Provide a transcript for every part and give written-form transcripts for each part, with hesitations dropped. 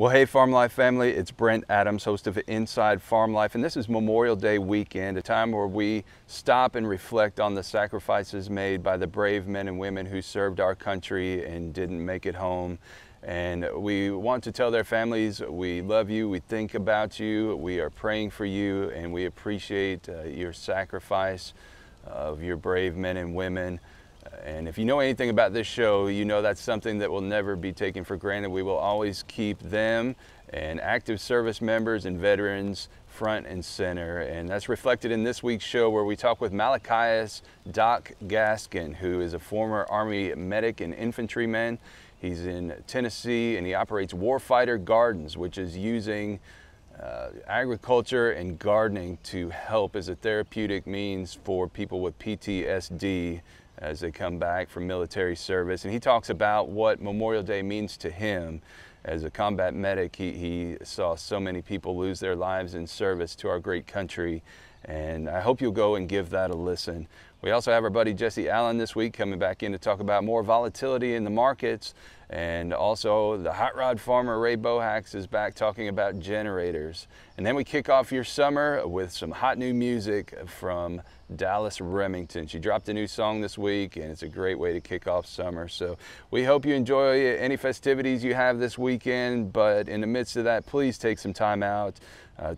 Well, hey, Farm Life family, it's Brent Adams, host of Inside Farm Life, and this is Memorial Day weekend, a time where we stop and reflect on the sacrifices made by the brave men and women who served our country and didn't make it home. And we want to tell their families we love you, we think about you, we are praying for you, and we appreciate your sacrifice of your brave men and women. And if you know anything about this show, you know that's something that will never be taken for granted. We will always keep them and active service members and veterans front and center. And that's reflected in this week's show, where we talk with Malachias Doc Gaskin, who is a former Army medic and infantryman. He's in Tennessee and he operates Warfighter Gardens, which is using agriculture and gardening to help as a therapeutic means for people with PTSD as they come back from military service. And he talks about what Memorial Day means to him. As a combat medic, he saw so many people lose their lives in service to our great country, and I hope you'll go and give that a listen. We also have our buddy Jesse Allen this week coming back in to talk about more volatility in the markets, and also the hot rod farmer Ray Bohacz is back talking about generators. And then we kick off your summer with some hot new music from Dallas Remington. She dropped a new song this week, and it's a great way to kick off summer. So we hope you enjoy any festivities you have this weekend, but in the midst of that, please take some time out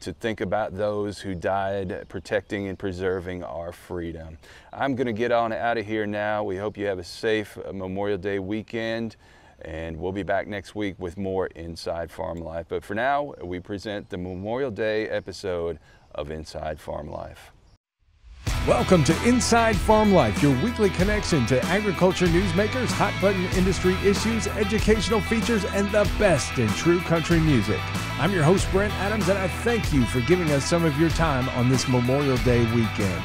to think about those who died protecting and preserving our freedom. I'm going to get on out of here now. We hope you have a safe Memorial Day weekend, and we'll be back next week with more Inside Farm Life. But for now, we present the Memorial Day episode of Inside Farm Life. Welcome to Inside Farm Life, your weekly connection to agriculture newsmakers, hot-button industry issues, educational features, and the best in true country music. I'm your host, Brent Adams, and I thank you for giving us some of your time on this Memorial Day weekend.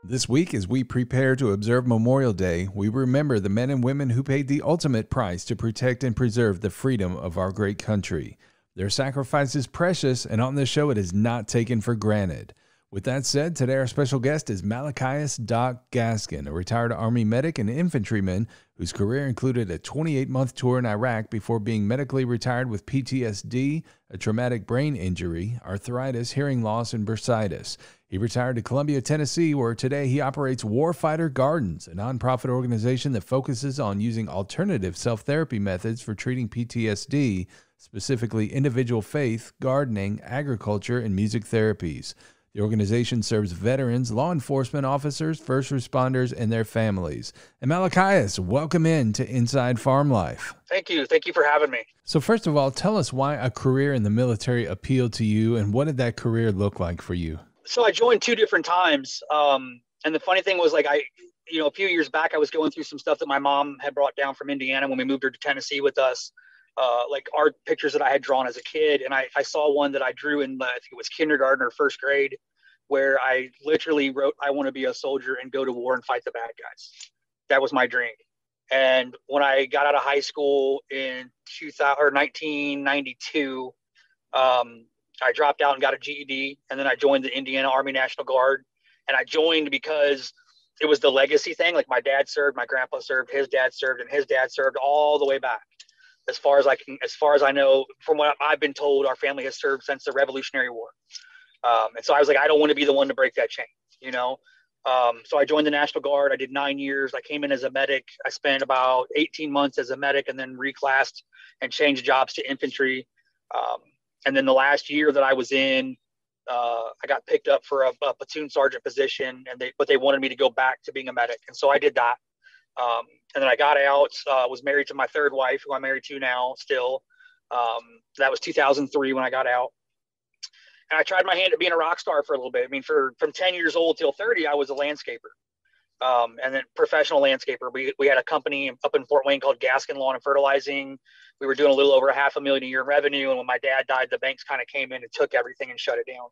This week, as we prepare to observe Memorial Day, we remember the men and women who paid the ultimate price to protect and preserve the freedom of our great country. Their sacrifice is precious, and on this show, it is not taken for granted. With that said, today our special guest is Malachias Doc Gaskin, a retired Army medic and infantryman whose career included a 28-month tour in Iraq before being medically retired with PTSD, a traumatic brain injury, arthritis, hearing loss, and bursitis. He retired to Columbia, Tennessee, where today he operates Warfighter Gardens, a nonprofit organization that focuses on using alternative self-therapy methods for treating PTSD, specifically individual faith, gardening, agriculture, and music therapies. The organization serves veterans, law enforcement officers, first responders, and their families. And Malachias, welcome in to Inside Farm Life. Thank you. Thank you for having me. So first of all, tell us why a career in the military appealed to you, and what did that career look like for you? So I joined two different times. And the funny thing was, like, a few years back, I was going through some stuff that my mom had brought down from Indiana when we moved her to Tennessee with us. Like art pictures that I had drawn as a kid. And I saw one that I drew in, I think it was kindergarten or first grade, where I literally wrote, I want to be a soldier and go to war and fight the bad guys. That was my dream. And when I got out of high school in 1992, I dropped out and got a GED, and then I joined the Indiana Army National Guard. And I joined because it was the legacy thing. Like, my dad served, my grandpa served, his dad served, and his dad served all the way back. As far as I know, from what I've been told, our family has served since the Revolutionary War. And so I was like, I don't want to be the one to break that chain, you know? So I joined the National Guard. I did 9 years. I came in as a medic. I spent about 18 months as a medic and then reclassed and changed jobs to infantry. And then the last year that I was in, I got picked up for a platoon sergeant position, but they wanted me to go back to being a medic. And so I did that. And then I got out, was married to my third wife, who I'm married to now still. That was 2003 when I got out. And I tried my hand at being a rock star for a little bit. I mean, from 10 years old till 30, I was a landscaper. And then professional landscaper. We had a company up in Fort Wayne called Gaskin Lawn and Fertilizing. We were doing a little over $500,000 a year in revenue. And when my dad died, the banks kind of came in and took everything and shut it down.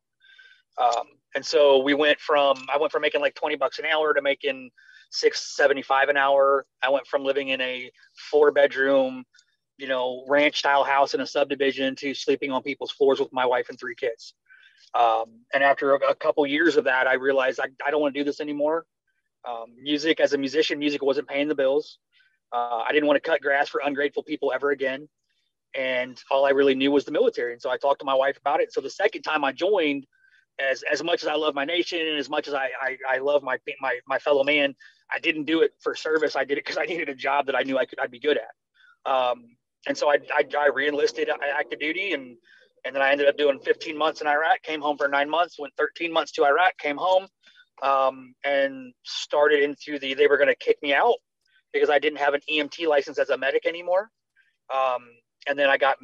And so I went from making like $20 an hour to making $6.75 an hour. I went from living in a 4-bedroom, ranch style house in a subdivision to sleeping on people's floors with my wife and 3 kids. And after a couple years of that, I realized I don't want to do this anymore. Music, as a musician, music wasn't paying the bills. I didn't want to cut grass for ungrateful people ever again. And all I really knew was the military. And so I talked to my wife about it. So the second time I joined, as much as I love my nation and as much as I love my fellow man, I didn't do it for service. I did it because I needed a job that I knew I'd be good at. And so I re-enlisted active duty, and then I ended up doing 15 months in Iraq, came home for 9 months, went 13 months to Iraq, came home, and started into they were going to kick me out because I didn't have an EMT license as a medic anymore. And then I got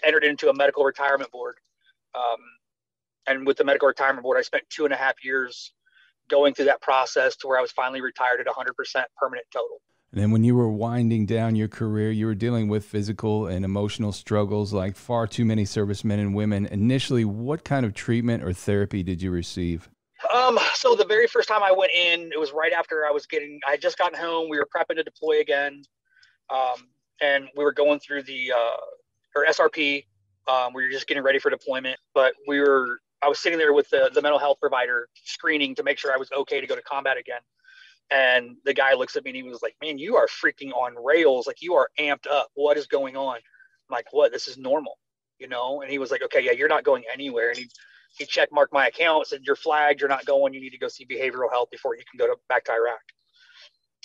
entered into a medical retirement board. And with the medical retirement board, I spent 2.5 years going through that process to where I was finally retired at 100% permanent total. And then when you were winding down your career, you were dealing with physical and emotional struggles like far too many servicemen and women. Initially, what kind of treatment or therapy did you receive? So the very first time I went in, it was right after I had just gotten home. We were prepping to deploy again. And we were going through our SRP. We were just getting ready for deployment, but I was sitting there with the mental health provider screening to make sure I was okay to go to combat again. And the guy looks at me and he was like, "Man, you are freaking on rails. Like, you are amped up. What is going on?" I'm like, "What? This is normal, And he was like, "Okay, yeah, you're not going anywhere." And he check marked my account, said, "You're flagged. You're not going. You need to go see behavioral health before you can go back to Iraq."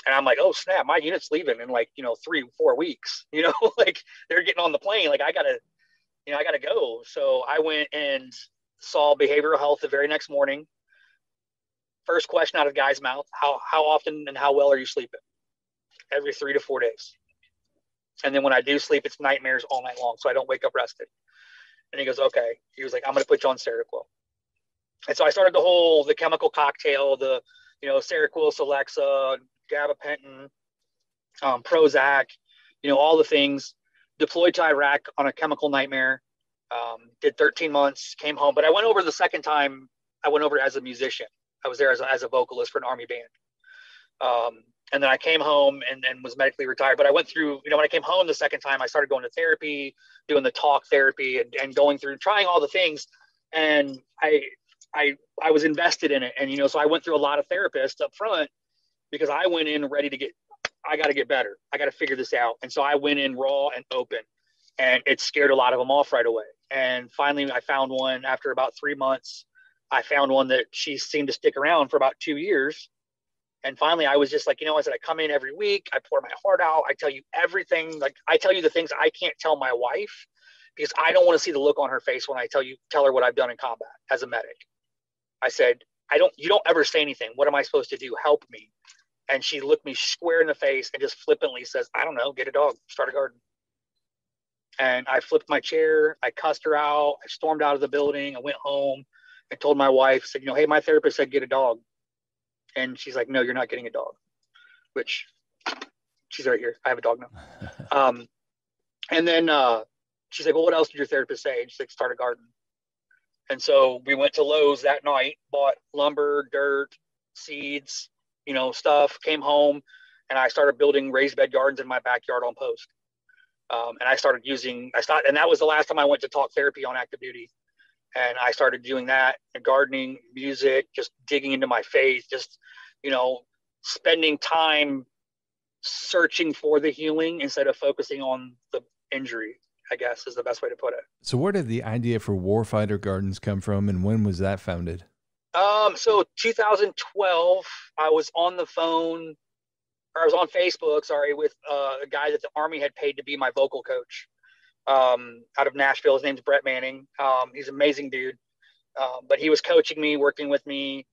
And I'm like, "Oh snap, my unit's leaving in 3-4 weeks, like they're getting on the plane. Like I gotta go." So I went and saw behavioral health the very next morning. First question out of the guy's mouth: how often and how well are you sleeping? Every 3 to 4 days. And then when I do sleep, it's nightmares all night long. So I don't wake up rested. And he goes, "Okay." He was like, "I'm going to put you on Seroquel." And so I started the chemical cocktail, Seroquel, Celexa, gabapentin, Prozac, all the things. Deployed to Iraq on a chemical nightmare. Did 13 months, came home. But I went over the second time. I went over as a musician. I was there as a vocalist for an Army band. And then I came home and was medically retired. But I went through, when I came home the second time, I started going to therapy, doing the talk therapy and going through, trying all the things. And I was invested in it. And, so I went through a lot of therapists up front because I went in ready I got to get better. I got to figure this out. And so I went in raw and open, and it scared a lot of them off right away. And finally I found one after about 3 months. I found one that she seemed to stick around for about 2 years. And finally I was just like, I said, I come in every week, I pour my heart out. I tell you everything. Like, I tell you the things I can't tell my wife because I don't want to see the look on her face when I tell her what I've done in combat as a medic. I said, you don't ever say anything. What am I supposed to do? Help me. And she looked me square in the face and just flippantly says, "I don't know, get a dog, start a garden." And I flipped my chair. I cussed her out. I stormed out of the building. I went home. I told my wife, said, "Hey, my therapist said get a dog." And she's like, "No, you're not getting a dog," which she's right here. I have a dog now. And then she's like, "Well, what else did your therapist say?" And she's like, "Start a garden." And so we went to Lowe's that night, bought lumber, dirt, seeds, stuff, came home, and I started building raised bed gardens in my backyard on post. And and that was the last time I went to talk therapy on active duty. And I started doing that and gardening, music, just digging into my faith, just, spending time searching for the healing instead of focusing on the injury, I guess is the best way to put it. So where did the idea for Warfighter Gardens come from, and when was that founded? So 2012, I was on Facebook, with a guy that the Army had paid to be my vocal coach. out of Nashville. His name's Brett Manning. He's an amazing dude. But he was coaching me, working with me,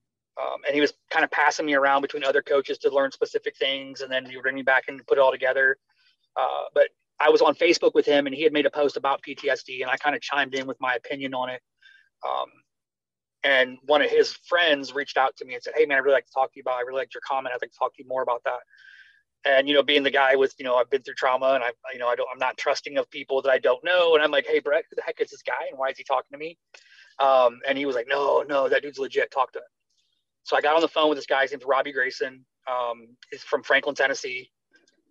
and he was kind of passing me around between other coaches to learn specific things, and then he would bring me back and put it all together. But I was on Facebook with him, and he had made a post about PTSD, and I kind of chimed in with my opinion on it. And one of his friends reached out to me and said, "Hey man, I'd really like to talk to you about, I really liked your comment. I'd like to talk to you more about that." And, being the guy with, I've been through trauma, and I'm not trusting of people that I don't know. And I'm like, "Hey Brett, who the heck is this guy? And why is he talking to me?" And he was like, no, that dude's legit. Talk to him. So I got on the phone with this guy. His name's Robbie Grayson. He's from Franklin, Tennessee.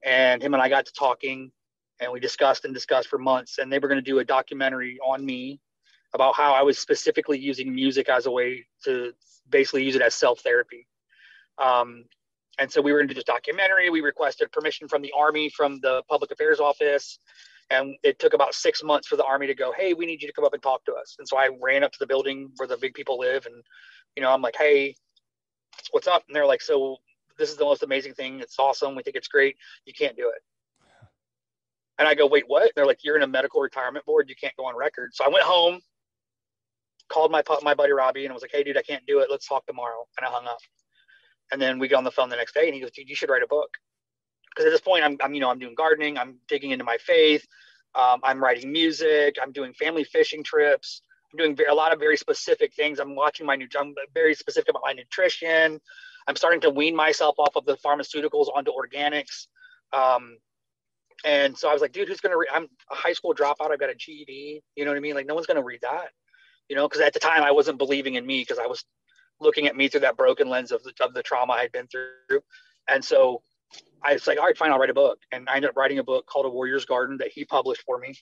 And him and I got to talking, and we discussed for months. And they were going to do a documentary on me about how I was specifically using music as a way to basically use it as self-therapy. And so we were going to do this documentary. We requested permission from the Army, from the Public Affairs Office. And it took about 6 months for the Army to go, "Hey, we need you to come up and talk to us." And so I ran up to the building where the big people live. And, I'm like, "Hey, what's up?" And they're like, "So this is the most amazing thing. It's awesome. We think it's great. You can't do it." And I go, "Wait, what?" They're like, "You're in a medical retirement board. You can't go on record." So I went home, called my buddy Robbie, and I was like, "Hey dude, I can't do it. Let's talk tomorrow." And I hung up. And then we got on the phone the next day, and he goes, "Dude, you should write a book." Because at this point, I'm doing gardening. I'm digging into my faith. I'm writing music. I'm doing family fishing trips. I'm doing a lot of very specific things. I'm very specific about my nutrition. I'm starting to wean myself off of the pharmaceuticals onto organics. And so I was like, "Dude, who's going to read?" I'm a high school dropout. I've got a GED. You know what I mean? Like, no one's going to read that, because at the time I wasn't believing in me, because I was looking at me through that broken lens of the trauma I had been through. And so I was like, "All right, fine, I'll write a book." And I ended up writing a book called A Warrior's Garden that he published for me.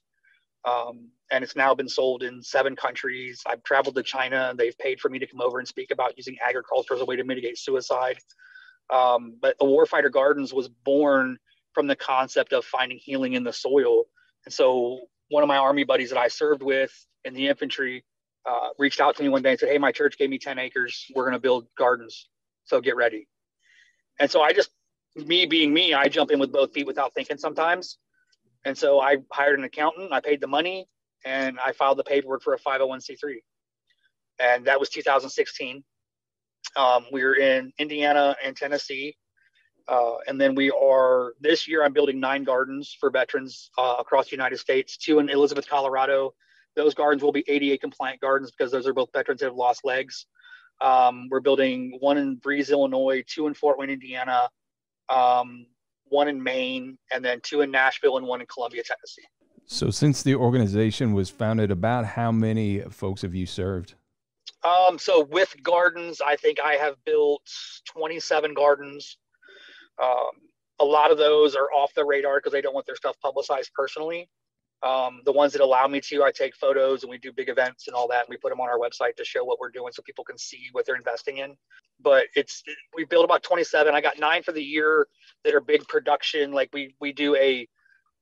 And it's now been sold in 7 countries. I've traveled to China, and they've paid for me to come over and speak about using agriculture as a way to mitigate suicide. But the Warfighter Gardens was born from the concept of finding healing in the soil. And so one of my Army buddies that I served with in the infantry reached out to me one day and said, "Hey, my church gave me 10 acres. We're going to build gardens. So get ready." And so me being me, I jump in with both feet without thinking sometimes. And so I hired an accountant, I paid the money, and I filed the paperwork for a 501c3. And that was 2016. We were in Indiana and Tennessee. And then this year I'm building 9 gardens for veterans across the United States, 2 in Elizabeth, Colorado. Those gardens will be ADA compliant gardens, because those are both veterans that have lost legs. We're building 1 in Breeze, Illinois, 2 in Fort Wayne, Indiana, 1 in Maine, and then 2 in Nashville and 1 in Columbia, Tennessee. So since the organization was founded, about how many folks have you served? So with gardens, I think I have built 27 gardens. A lot of those are off the radar because they don't want their stuff publicized personally. The ones that allow me to, I take photos, and we do big events and all that, and we put them on our website to show what we're doing so people can see what they're investing in. But we build about 27. I got 9 for the year that are big production. Like we do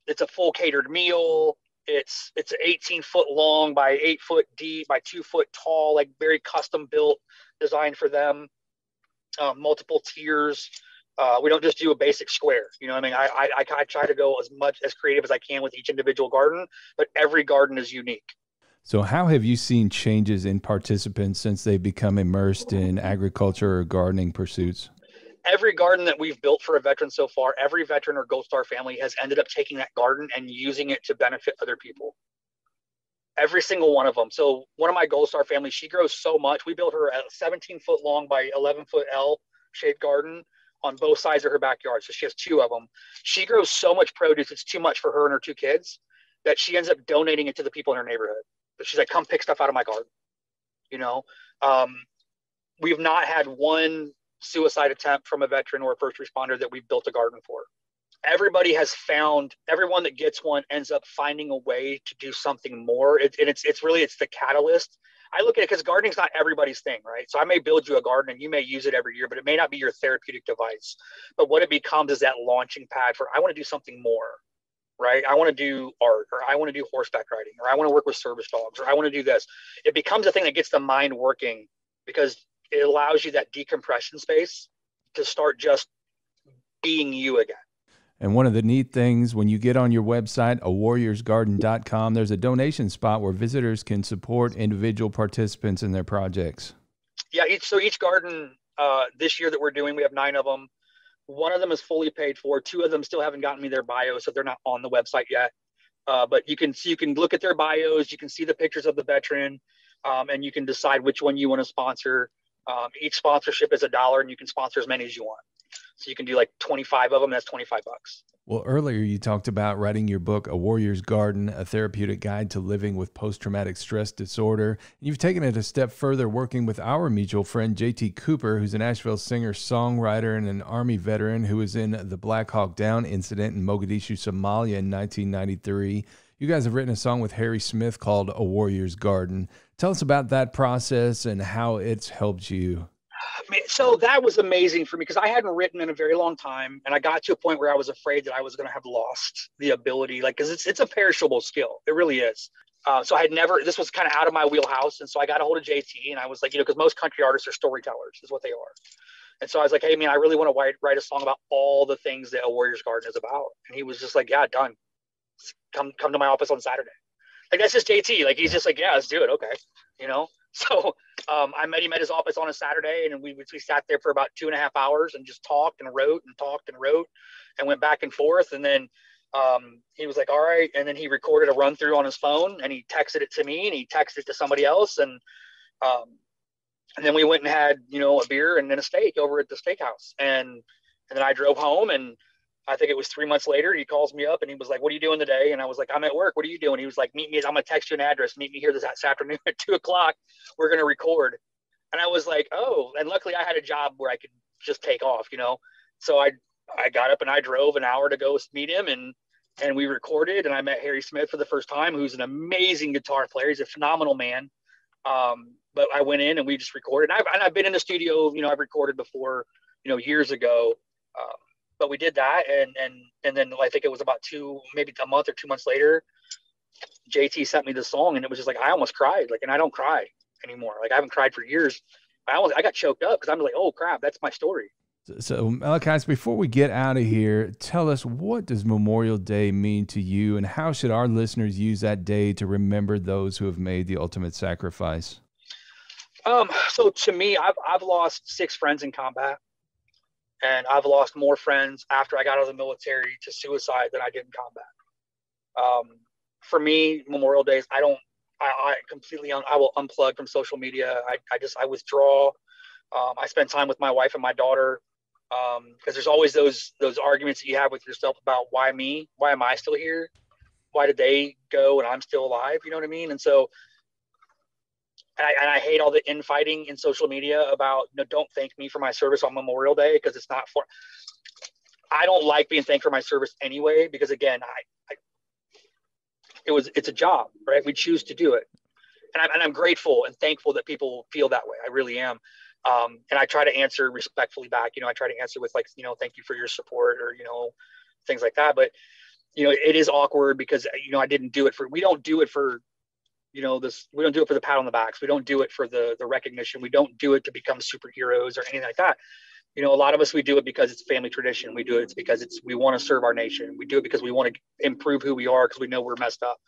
it's a full catered meal. It's 18 foot long by 8 foot deep by 2 foot tall, like very custom built, designed for them. Multiple tiers. We don't just do a basic square. You know what I mean? I try to go as creative as I can with each individual garden, but every garden is unique. So how have you seen changes in participants since they've become immersed in agriculture or gardening pursuits? Every garden that we've built for a veteran so far, every veteran or Gold Star family has ended up taking that garden and using it to benefit other people. Every single one of them. So one of my Gold Star families, she grows so much. We built her a 17 foot long by 11 foot L shaped garden on both sides of her backyard. So she has 2 of them. She grows so much produce, it's too much for her and her 2 kids, that she ends up donating it to the people in her neighborhood. But she's like, "Come pick stuff out of my garden." We've not had one suicide attempt from a veteran or a first responder that we've built a garden for. Everybody has found, everyone that gets one ends up finding a way to do something more. It's the catalyst. I look at it because gardening's not everybody's thing, right? So I may build you a garden and you may use it every year, but it may not be your therapeutic device. But what it becomes is that launching pad for, I want to do something more, right? I want to do art, or I want to do horseback riding, or I want to work with service dogs, or I want to do this. It becomes a thing that gets the mind working, because it allows you that decompression space to start just being you again. And one of the neat things, when you get on your website, awarriorsgarden.com, there's a donation spot where visitors can support individual participants in their projects. Yeah, each garden this year that we're doing, we have 9 of them. One of them is fully paid for. 2 of them still haven't gotten me their bios, so they're not on the website yet. But you can look at their bios, you can see the pictures of the veteran, and you can decide which one you want to sponsor. Each sponsorship is $1, and you can sponsor as many as you want. So you can do like 25 of them. That's $25. Well, earlier you talked about writing your book, A Warrior's Garden, a therapeutic guide to living with post-traumatic stress disorder. You've taken it a step further, working with our mutual friend, JT Cooper, who's an Nashville singer, songwriter, and an Army veteran who was in the Black Hawk Down incident in Mogadishu, Somalia in 1993. You guys have written a song with Harry Smith called A Warrior's Garden. Tell us about that process and how it's helped you. So that was amazing for me because I hadn't written in a very long time. And I got to a point where I was afraid that I was going to have lost the ability, like, because it's a perishable skill. It really is. So I had never, this was kind of out of my wheelhouse. And so I got a hold of JT and I was like, because most country artists are storytellers is what they are. And so I was like, hey, man, I really want to write a song about all the things that A Warrior's Garden is about. And he was just like, yeah, done. Come to my office on Saturday. Like, that's just JT. Like, he's just like, yeah, let's do it. Okay. So I met him at his office on a Saturday, and we sat there for about 2.5 hours and just talked and wrote and went back and forth. And then he was like, all right. And then he recorded a run through on his phone and he texted it to me and he texted it to somebody else. And then we went and had, a beer and then a steak over at the steakhouse. And then I drove home, and I think it was 3 months later, he calls me up and he was like, what are you doing today? And I was like, I'm at work. What are you doing? He was like, meet me. I'm going to text you an address. Meet me here this afternoon at 2:00. We're going to record. And I was like, oh, and luckily I had a job where I could just take off, So I got up and I drove an hour to go meet him, and we recorded, and I met Harry Smith for the first time, who's an amazing guitar player. He's a phenomenal man. But I went in and we just recorded. And I've been in the studio, I've recorded before, years ago. But we did that, and then I think it was about maybe a month or 2 months later, JT sent me the song, and it was just like I almost cried. Like, and I don't cry anymore. Like, I haven't cried for years. I got choked up because I'm like, oh crap, that's my story. So Malachias, before we get out of here, tell us, what does Memorial Day mean to you, and how should our listeners use that day to remember those who have made the ultimate sacrifice? So to me, I've lost 6 friends in combat. And I've lost more friends after I got out of the military to suicide than I did in combat. For me, Memorial Days, I will unplug from social media. I withdraw. I spend time with my wife and my daughter, because there's always those arguments that you have with yourself about why me? Why am I still here? Why did they go and I'm still alive? You know what I mean? And so, and I hate all the infighting in social media about, don't thank me for my service on Memorial Day, because it's not for. I don't like being thanked for my service anyway, because again, it's a job, right? We choose to do it, and I'm grateful and thankful that people feel that way. I really am, and I try to answer respectfully back. I try to answer with like, thank you for your support, or things like that. But it is awkward because I didn't do it for. We don't do it for. We don't do it for the pat on the backs. We don't do it for the recognition. We don't do it to become superheroes or anything like that. A lot of us, we do it because it's family tradition. We do it because we want to serve our nation. We do it because we want to improve who we are, because we know we're messed up.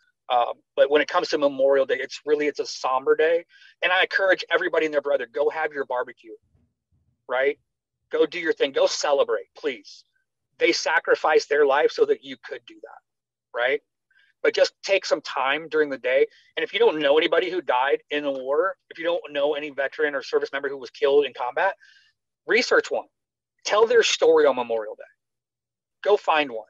But when it comes to Memorial Day, it's a somber day. And I encourage everybody and their brother, go have your barbecue, right? Go do your thing. Go celebrate, please. They sacrificed their life so that you could do that, right? But just take some time during the day. And if you don't know anybody who died in the war, if you don't know any veteran or service member who was killed in combat, research one. Tell their story on Memorial Day. Go find one.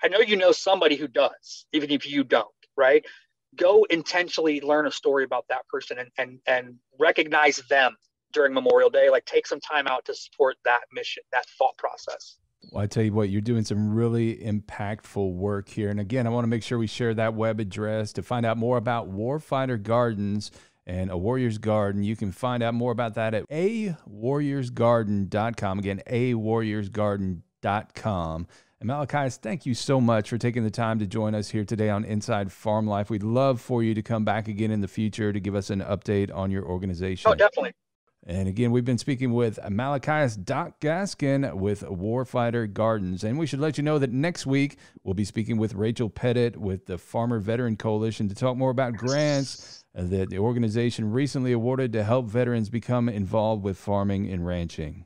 I know you know somebody who does, even if you don't, right? Go intentionally learn a story about that person and recognize them during Memorial Day. Like, take some time out to support that mission, that thought process. Well, I tell you what, you're doing some really impactful work here. And again, I want to make sure we share that web address to find out more about Warfighter Gardens and A Warrior's Garden. You can find out more about that at awarriorsgarden.com. Again, awarriorsgarden.com. And Malachias, thank you so much for taking the time to join us here today on Inside Farm Life. We'd love for you to come back again in the future to give us an update on your organization. Oh, definitely. And again, we've been speaking with Malachias Gaskin with Warfighter Gardens. And we should let you know that next week we'll be speaking with Rachel Pettit with the Farmer Veteran Coalition to talk more about grants that the organization recently awarded to help veterans become involved with farming and ranching.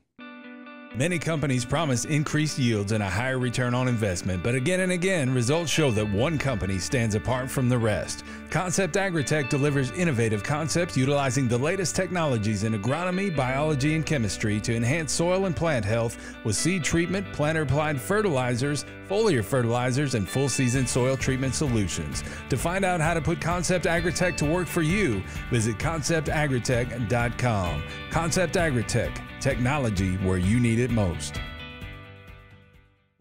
Many companies promise increased yields and a higher return on investment, but again and again, results show that one company stands apart from the rest. Concept AgriTek delivers innovative concepts utilizing the latest technologies in agronomy, biology, and chemistry to enhance soil and plant health with seed treatment, planter-applied fertilizers, foliar fertilizers, and full-season soil treatment solutions. To find out how to put Concept AgriTek to work for you, visit conceptagritech.com. Concept AgriTek. Technology where you need it most.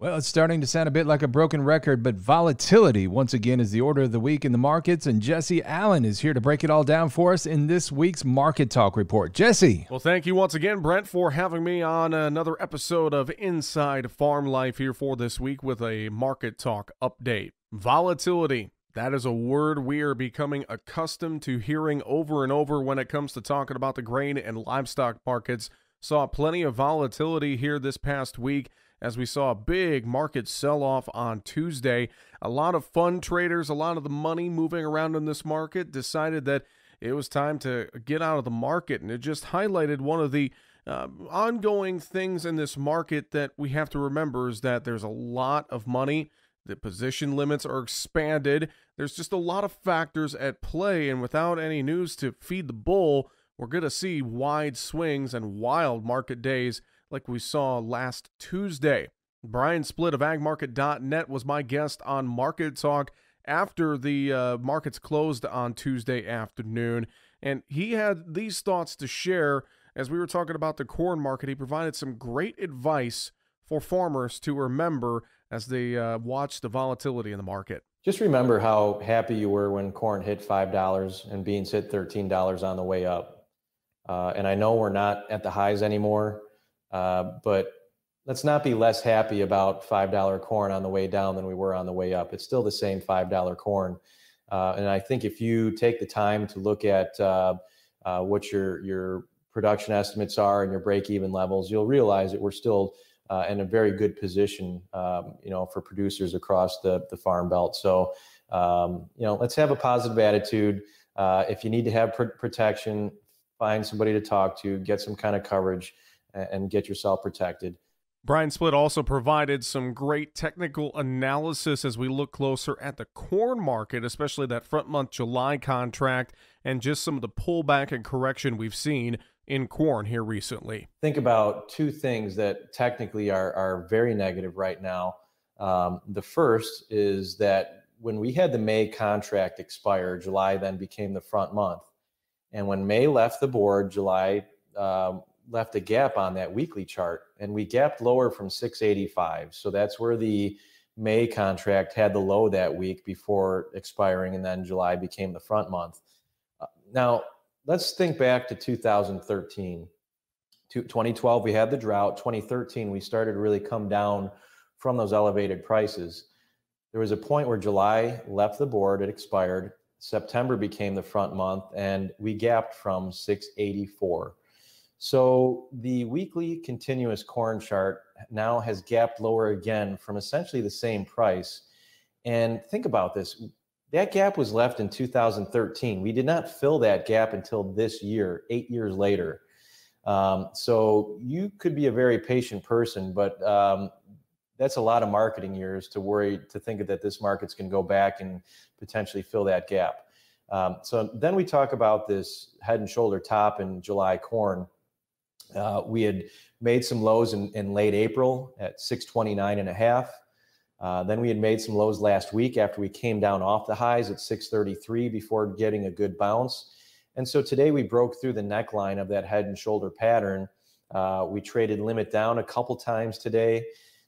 Well, it's starting to sound a bit like a broken record, but volatility once again is the order of the week in the markets, and Jesse Allen is here to break it all down for us in this week's Market Talk Report. Jesse. Well, thank you once again, Brent, for having me on another episode of Inside Farm Life here for this week with a Market Talk update. Volatility. That is a word we are becoming accustomed to hearing over and over when it comes to talking about the grain and livestock markets. Saw plenty of volatility here this past week as we saw a big market sell-off on Tuesday. A lot of fund traders, a lot of the money moving around in this market decided that it was time to get out of the market, and it just highlighted one of the ongoing things in this market that we have to remember is that there's a lot of money. The position limits are expanded. There's just a lot of factors at play, and without any news to feed the bull, we're going to see wide swings and wild market days like we saw last Tuesday. Brian Splitt of agmarket.net was my guest on Market Talk after the markets closed on Tuesday afternoon, and he had these thoughts to share as we were talking about the corn market. He provided some great advice for farmers to remember as they watch the volatility in the market. Just remember how happy you were when corn hit $5 and beans hit $13 on the way up. And I know we're not at the highs anymore, but let's not be less happy about $5 corn on the way down than we were on the way up. It's still the same $5 corn. And I think if you take the time to look at what your production estimates are and your break-even levels, you'll realize that we're still in a very good position, for producers across the farm belt. So, let's have a positive attitude. If you need to have protection, find somebody to talk to, get some kind of coverage, and get yourself protected. Brian Splitt also provided some great technical analysis as we look closer at the corn market, especially that front month July contract and just some of the pullback and correction we've seen in corn here recently. Think about two things that technically are very negative right now. The first is that when we had the May contract expire, July then became the front month. And when May left the board, July left a gap on that weekly chart, and we gapped lower from 685. So that's where the May contract had the low that week before expiring, and then July became the front month. Now, let's think back to 2013. 2012, we had the drought. 2013, we started to really come down from those elevated prices. There was a point where July left the board, it expired. September became the front month, and we gapped from 684. So the weekly continuous corn chart now has gapped lower again from essentially the same price. And think about this. That gap was left in 2013. We did not fill that gap until this year, 8 years later. So you could be a very patient person, but that's a lot of marketing years to think that this market's going to go back and potentially fill that gap. So then we talk about this head and shoulder top in July corn. We had made some lows in late April at 629.5. Then we had made some lows last week after we came down off the highs at 633 before getting a good bounce. And so today we broke through the neckline of that head and shoulder pattern. We traded limit down a couple times today.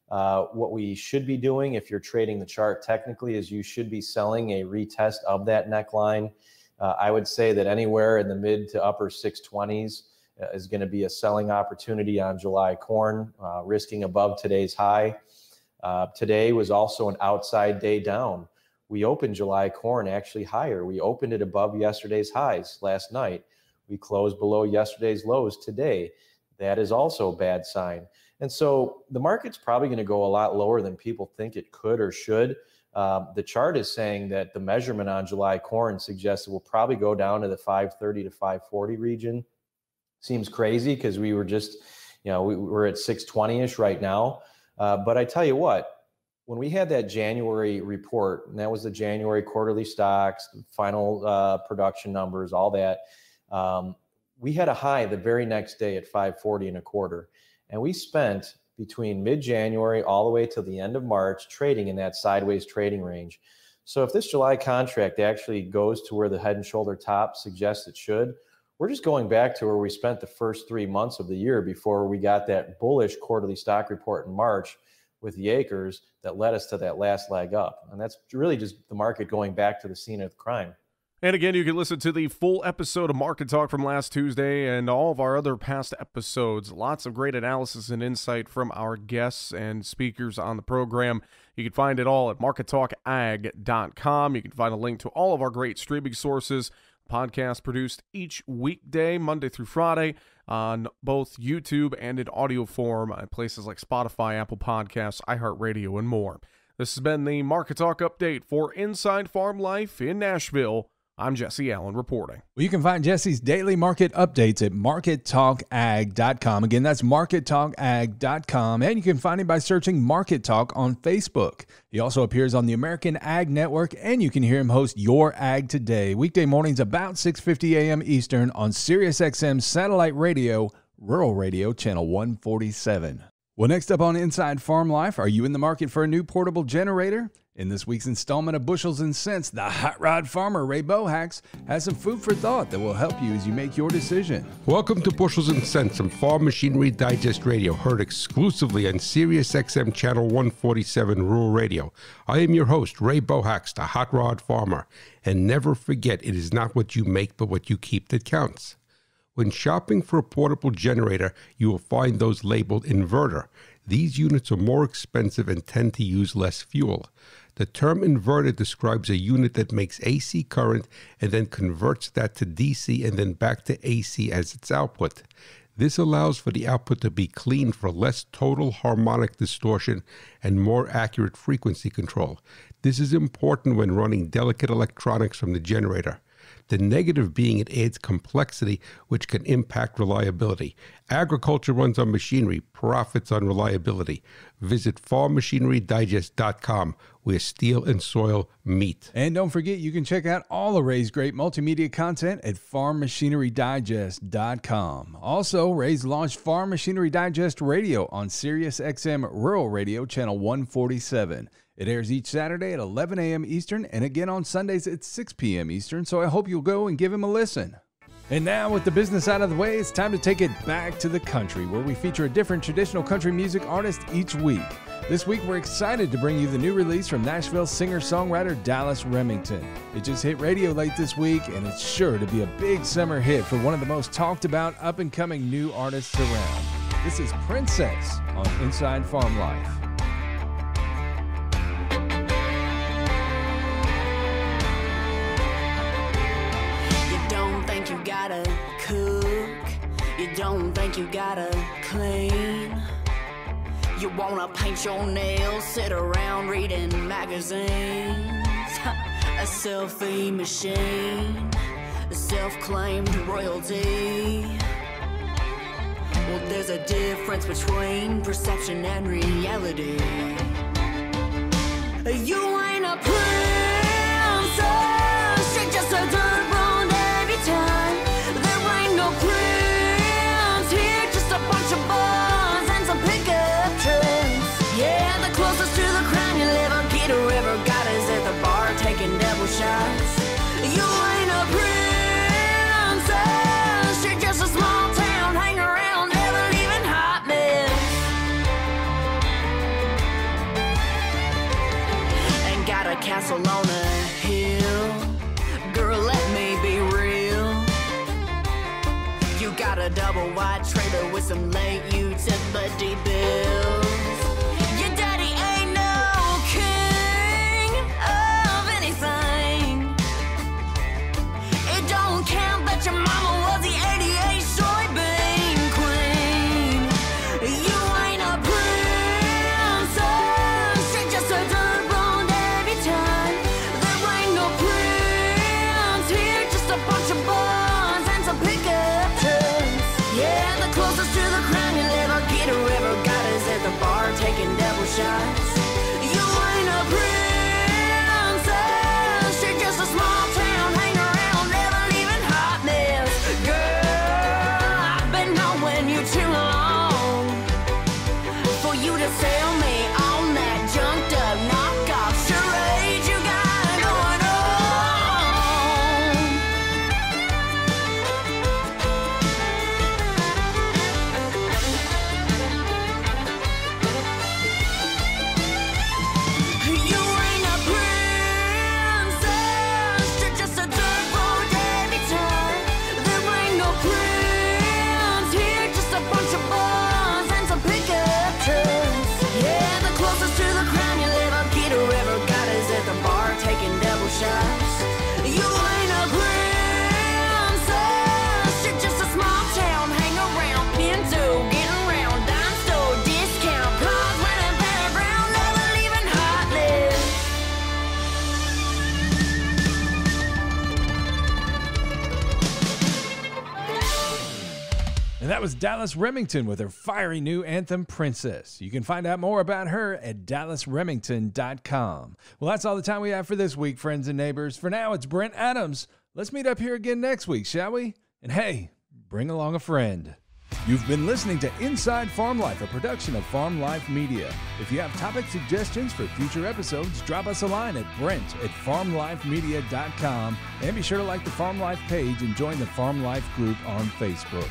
What we should be doing if you're trading the chart technically is you should be selling a retest of that neckline. I would say that anywhere in the mid to upper 620s is going to be a selling opportunity on July corn, risking above today's high. Today was also an outside day down. We opened July corn actually higher. We opened it above yesterday's highs last night. We closed below yesterday's lows today. That is also a bad sign. And so the market's probably going to go a lot lower than people think it could or should. The chart is saying that the measurement on July corn suggests it will probably go down to the 530 to 540 region. Seems crazy because we were just, we're at 620-ish right now. But I tell you what, when we had that January report, and that was the January quarterly stocks, final production numbers, all that, we had a high the very next day at 540.25. And we spent between mid-January all the way to the end of March trading in that sideways trading range. So if this July contract actually goes to where the head and shoulder top suggests it should, we're just going back to where we spent the first 3 months of the year before we got that bullish quarterly stock report in March with the acres that led us to that last leg up. And that's really just the market going back to the scene of the crime. And again, you can listen to the full episode of Market Talk from last Tuesday and all of our other past episodes. Lots of great analysis and insight from our guests and speakers on the program. You can find it all at markettalkag.com. You can find a link to all of our great streaming sources. Podcast produced each weekday, Monday through Friday, on both YouTube and in audio form at places like Spotify, Apple Podcasts, iHeartRadio, and more. This has been the Market Talk Update for Inside Farm Life in Nashville. I'm Jesse Allen reporting. Well, you can find Jesse's daily market updates at markettalkag.com. Again, that's markettalkag.com. And you can find him by searching Market Talk on Facebook. He also appears on the American Ag Network, and you can hear him host Your Ag Today, weekday mornings about 6:50 a.m. Eastern on SiriusXM Satellite Radio, Rural Radio, Channel 147. Well, next up on Inside Farm Life, are you in the market for a new portable generator? In this week's installment of Bushels and Cents, the hot rod farmer, Ray Bohacz, has some food for thought that will help you as you make your decision. Welcome to Bushels and Cents from Farm Machinery Digest Radio, heard exclusively on SiriusXM Channel 147 Rural Radio. I am your host, Ray Bohacz, the hot rod farmer. And never forget, it is not what you make, but what you keep that counts. When shopping for a portable generator, you will find those labeled inverter. These units are more expensive and tend to use less fuel. The term inverter describes a unit that makes AC current and then converts that to DC and then back to AC as its output. This allows for the output to be cleaned for less total harmonic distortion and more accurate frequency control. This is important when running delicate electronics from the generator. The negative being it adds complexity, which can impact reliability. Agriculture runs on machinery, profits on reliability. Visit farmmachinerydigest.com, where steel and soil meet. And don't forget, you can check out all of Ray's great multimedia content at farmmachinerydigest.com. Also, Ray's launched Farm Machinery Digest Radio on SiriusXM Rural Radio, Channel 147. It airs each Saturday at 11 a.m. Eastern and again on Sundays at 6 p.m. Eastern, so I hope you'll go and give him a listen. And now, with the business out of the way, it's time to take it back to the country, where we feature a different traditional country music artist each week. This week, we're excited to bring you the new release from Nashville singer-songwriter Dallas Remington. It just hit radio late this week, and it's sure to be a big summer hit for one of the most talked about up-and-coming new artists around. This is Princess on Inside Farm Life. You gotta cook, you don't think you gotta clean. You wanna paint your nails, sit around reading magazines. A selfie machine, a self-claimed royalty. Well, there's a difference between perception and reality. You ain't a princess, you're just a dirt blonde every time. There ain't no prince here, just a bunch of bars and some pickup trucks. Yeah, the closest to the crown you'll ever get or ever got is at the bar taking double shots. You ain't a princess, you're just a small town, hang around, never leaving hot mess. Ain't got a castle on a hill, girl, let me be real. You got a double wide trailer with some late utility bills. Your daddy ain't no king of anything. It don't count that Bet your mama was the 88 soybean queen. You ain't a princess, you're just a dirt road every time. There ain't no prince here, just a bunch of boys and some pickup trucks. Yeah, the closest to the crown you'll ever get or ever got is at the bar taking double shots. You ain't a princess, you're just a small town hang around, never leaving hot mess. Girl, I've been knowing you too long for you to sell me on that junked up knockoff charade you got going on. You ain't a princess, you're just a dirt road every time. There ain't no prince here, just a bunch of boys and some pickup trucks. Yeah, the closest to the crown you'll ever get or ever got is at the bar taking double shots. You ain't a princess, you're just a small town hang around, pinto getting round, dime store discount, cars running background, never leaving hot list. And that was Dallas Remington with her fiery new anthem, Princess. You can find out more about her at dallasremington.com. Well, that's all the time we have for this week, friends and neighbors. For now, it's Brent Adams. Let's meet up here again next week, shall we? And hey, bring along a friend. You've been listening to Inside Farm Life, a production of Farm Life Media. If you have topic suggestions for future episodes, drop us a line at brent@farmlifemedia.com. And be sure to like the Farm Life page and join the Farm Life group on Facebook.